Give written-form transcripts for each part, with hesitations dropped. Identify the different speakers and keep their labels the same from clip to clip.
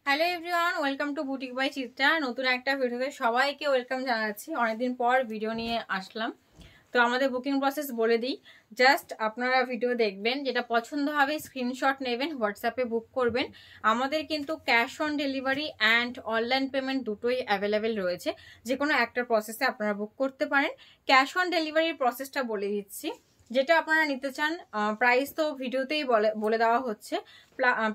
Speaker 1: Hello everyone, welcome to boutique by Chitra. নতুন একটা ভিডিওতে সবাইকে ওয়েলকাম জানাচ্ছি। অনেকদিন পর ভিডিও নিয়ে আসলাম। তো আমাদের বুকিং প্রসেস বলে দিই। জাস্ট আপনারা ভিডিও দেখবেন, যেটা পছন্দ হবে স্ক্রিনশট নেবেন, হোয়াটসঅ্যাপে বুক করবেন। আমাদের কিন্তু cash on delivery and online payment দুটোই অ্যাভেলেবেল রয়েছে। যে কোনো একটা প্রসেসে আপনারা বুক করতে পারেন। ক্যাশ অন ডেলিভারির প্রসেসটা বলে দিচ্ছি। যেটা আপনারা নিতে চান, প্রাইস তো ভিডিওতেই বলে দেওয়া হচ্ছে।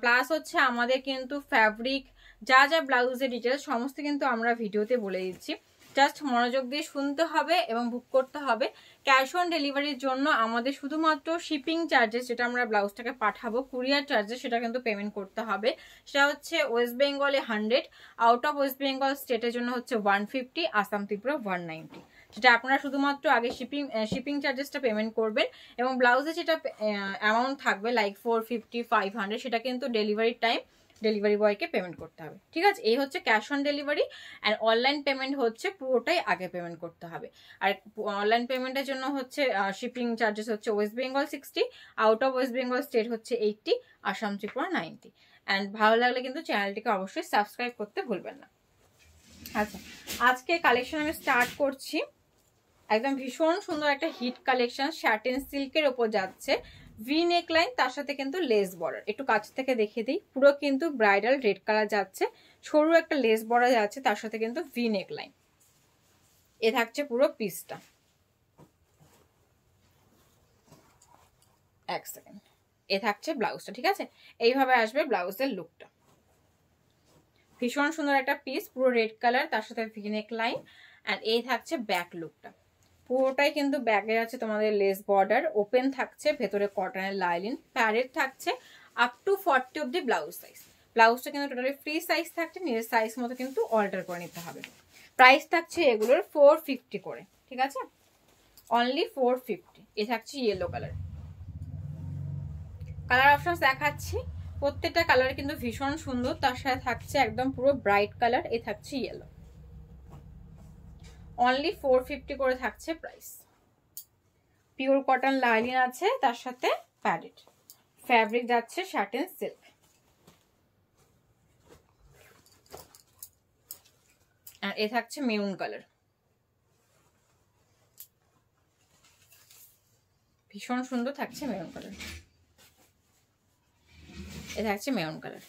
Speaker 1: প্লাস হচ্ছে আমাদের কিন্তু ফ্যাব্রিক, যা যা ব্লাউজের ডিটেলস সমস্ত কিন্তু আমরা ভিডিওতে বলে দিচ্ছি। জাস্ট মনোযোগ দিয়ে শুনতে হবে এবং বুক করতে হবে। ক্যাশ অন ডেলিভারির জন্য আমাদের শুধুমাত্র শিপিং চার্জেস, যেটা আমরা ব্লাউজটাকে পাঠাবো, কুরিয়ার চার্জেস, সেটা কিন্তু পেমেন্ট করতে হবে। সেটা হচ্ছে ওয়েস্ট বেঙ্গলে 100, আউট অফ ওয়েস্ট বেঙ্গল স্টেটের জন্য হচ্ছে 150, আসাম ত্রিপুরা 190। সেটা আপনারা শুধুমাত্র আগে শিপিং চার্জেসটা পেমেন্ট করবেন এবং ব্লাউজে যেটা অ্যামাউন্ট থাকবে লাইক 450, 500, সেটা কিন্তু ডেলিভারির টাইম ডেলিভারি বয়কে পেমেন্ট করতে হবে। ঠিক আছে, এই হচ্ছে cash on delivery. And online payment হচ্ছে পুরোটাই আগে পেমেন্ট করতে হবে। আর অনলাইন পেমেন্টের জন্য হচ্ছে শিপিং চার্জেস হচ্ছে West Bengal 60, out of West Bengal state হচ্ছে 80, আসাম ত্রিপুরা 90। অ্যান্ড ভালো লাগলে কিন্তু চ্যানেলটিকে অবশ্যই সাবস্ক্রাইব করতে ভুলবেন না। আচ্ছা, আজকে কালেকশন আমি স্টার্ট করছি। একদম ভীষণ সুন্দর একটা হিট কালেকশন, স্যাটিন সিল্কের ওপর যাচ্ছে, ভি নেক লাইন, তার সাথে কিন্তু লেস বর্ডার। একটু কাছ থেকে দেখিয়ে দিই। পুরো কিন্তু ব্রাইডাল রেড কালার যাচ্ছে, সরু একটা লেস বর্ডার যাচ্ছে, তার সাথে কিন্তু ভি নেক লাইন। এ থাকছে পুরো পিসটা। এক সেকেন্ড, এ থাকছে ব্লাউজটা। ঠিক আছে, এইভাবে আসবে ব্লাউজের লুকটা। ভীষণ সুন্দর একটা পিস, পুরো রেড কালার, তার সাথে ভি নেক লাইন। অ্যান্ড এই থাকছে ব্যাক লুকটা। পুরোটাই কিন্তু ব্যাগে আছে তোমাদের লেস বর্ডার, ওপেন থাকছে, ভেতরে কটনের লাইলিন, প্যারেড থাকছে আপ টু 40 অব্দি ব্লাউজ সাইজ। ব্লাউজটা কিন্তু টোটালি ফ্রি সাইজ থাকছে, নিজের সাইজ মতো কিন্তু অল্টার করে নিতে হবে। প্রাইস থাকছে এগুলোর 450 করে। ঠিক আছে, অনলি 450। এ থাকছে ইয়েলো কালার। কালার অপশন দেখাচ্ছি, প্রত্যেকটা কালার কিন্তু ভীষণ সুন্দর। তার সাথে থাকছে একদম পুরো ব্রাইট কালার, এ থাকছে ইয়েলো। অনলি 450 করে থাকছে প্রাইস। পিওর কটন লাইলিন আছে, তার সাথে প্যাডেড ফ্যাব্রিক যাচ্ছে স্যাটিন সিল্ক। আর এ থাকছে মেরুন কালার, ভীষণ সুন্দর থাকছে মেরুন কালার। এ থাকছে maroon colour,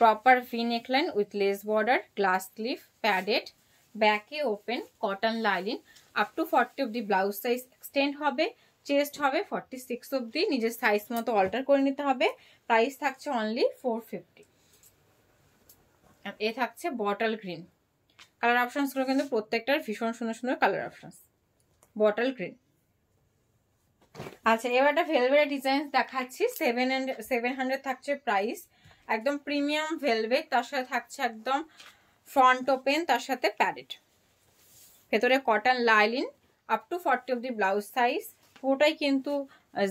Speaker 1: proper V neckline with lace border, glass sleeve, padded, ব্যাকে open, cotton lining, up to 40 অব্দি ব্লাউজ সাইজ এক্সটেন্ড হবে, চেস্ট হবে 46 অব্দি, নিজের সাইজ মতো অল্টার করে নিতে হবে। প্রাইস থাকছে অনলি 450। আর এ থাকছে বটল গ্রিন। কালার অপশনস গুলো কিন্তু প্রত্যেকটার ভীষণ সুন্দর সুন্দর কালার অপশনস। Bottle green. আচ্ছা, এবার একটা ভেলভেট ডিজাইন দেখাচ্ছি। 700 থাকছে প্রাইস। একদম প্রিমিয়াম ভেলভেট, তার সাথে থাকছে একদম ফ্রন্ট ওপেন, তার সাথে প্যাডেড, ভেতরে কটন লাইলিন, আপ টু 40 অব্দি ব্লাউজ সাইজ। পুরোটাই কিন্তু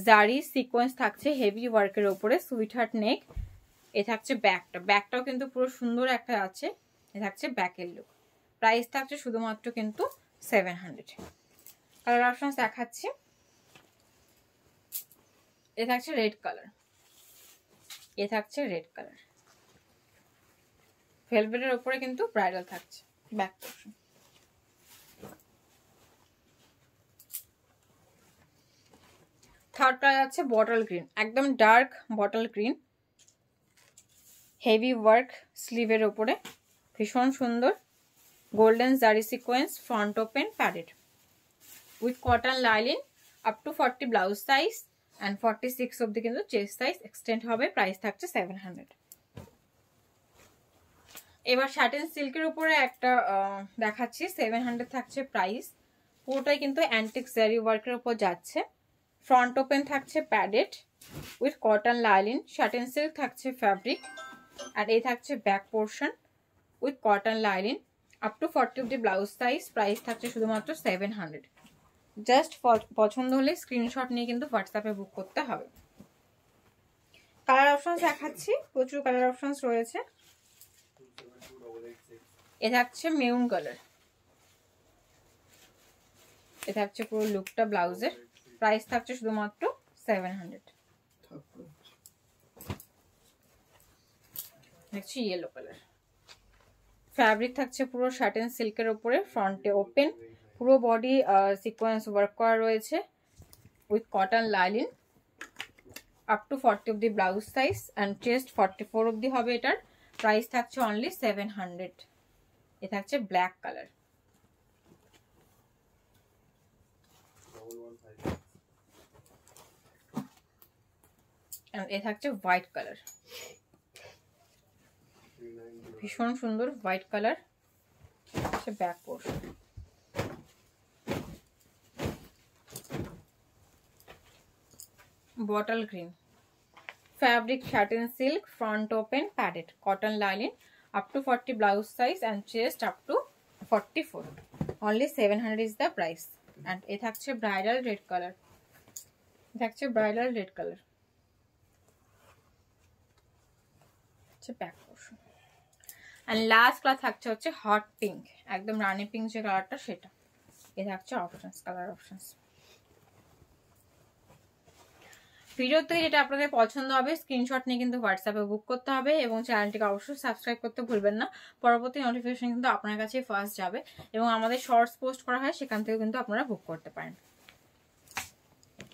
Speaker 1: জারি সিকোয়েন্স থাকছে হেভি ওয়ার্কের ওপরে, সুইট হার্ট নেক। এ থাকছে ব্যাকটা, ব্যাকটাও কিন্তু পুরো সুন্দর একটা আছে। এ থাকছে ব্যাকের লুক। প্রাইস থাকছে শুধুমাত্র কিন্তু 700। কালার অপশন দেখাচ্ছি। এ থাকছে রেড কালার, এ থাকছে রেড কালার, ভেলভেটের উপরে কিন্তু ব্রাইডাল থাকছে ব্যাক পোর্শন। থার্ড কালার আছে বটল গ্রিন, একদম dark bottle green, heavy work স্লিভের ওপরে, ভীষণ সুন্দর, golden zari sequence, front open, padded with cotton lining, up to 40 blouse size and 46 অব্দি কিন্তু চেস্ট সাইজ এক্সটেন্ড হবে। প্রাইস থাকছে 700। এবার স্যাটিন সিল্কের উপরে একটা দেখাচ্ছি, 700 থাকছে প্রাইস। পুরোটাই কিন্তু অ্যান্টিক জারি ওয়ার্কের উপর যাচ্ছে, ফ্রন্ট ওপেন থাকছে, padded with cotton lining, satin silk থাকছে ফ্যাব্রিক। আর এই থাকছে back portion with cotton lining, up to 40 অব্দি ব্লাউজ সাইজ। প্রাইস থাকছে শুধুমাত্র 700। জাস্ট পছন্দ হলে স্ক্রিনশট নিয়ে কিন্তু হোয়াটসঅ্যাপে বুক করতে হবে। কালার অপশনস দেখাচ্ছি, প্রচুর কালার অপশনস রয়েছে। এ থাকছে মেরুন কালার, এ থাকছে পুরো লুকটা ব্লাউজের। প্রাইস থাকছে শুধুমাত্র 700। দেখছি ইয়েলো কালার, ফ্যাব্রিক থাকছে পুরো শার্টেন সিল্কের উপরে, ফ্রন্টে ওপেন, পুরো বডি সিকোয়েন্স ওয়ার্ক করা রয়েছে with cotton lining. Up to 40 অব্দি ব্লাউজ সাইজ অ্যান্ড চেস্ট 44 অব্দি হবে। এটার প্রাইস থাকছে অনলি 700। এ থাকছে ব্ল্যাক কালার, এ থাকছে হোয়াইট কালার, ভীষণ সুন্দর white colour. Back portion bottle green, fabric শার্টেন silk, front open, padded, cotton lining, up to 40 blouse size and chest up to 44. Only 700 is the price. And it থাকছে bridal red color. থাকছে bridal red color. হচ্ছে back portion. And last colour থাকছে হচ্ছে hot pink, একদম রানী pink যে কালারটা সেটা। এই থাকছে অপশনস, কালার অপশনস। ভিডিও থেকে যেটা আপনাদের পছন্দ হবে স্ক্রিনশট নিয়ে কিন্তু হোয়াটসঅ্যাপে বুক করতে হবে এবং চ্যানেলটিকে অবশ্যই সাবস্ক্রাইব করতে ভুলবেন না। পরবর্তী নোটিফিকেশন কিন্তু আপনার কাছে ফার্স্ট যাবে এবং আমাদের শর্টস পোস্ট করা হয়, সেখান থেকে কিন্তু আপনারা বুক করতে পারেন।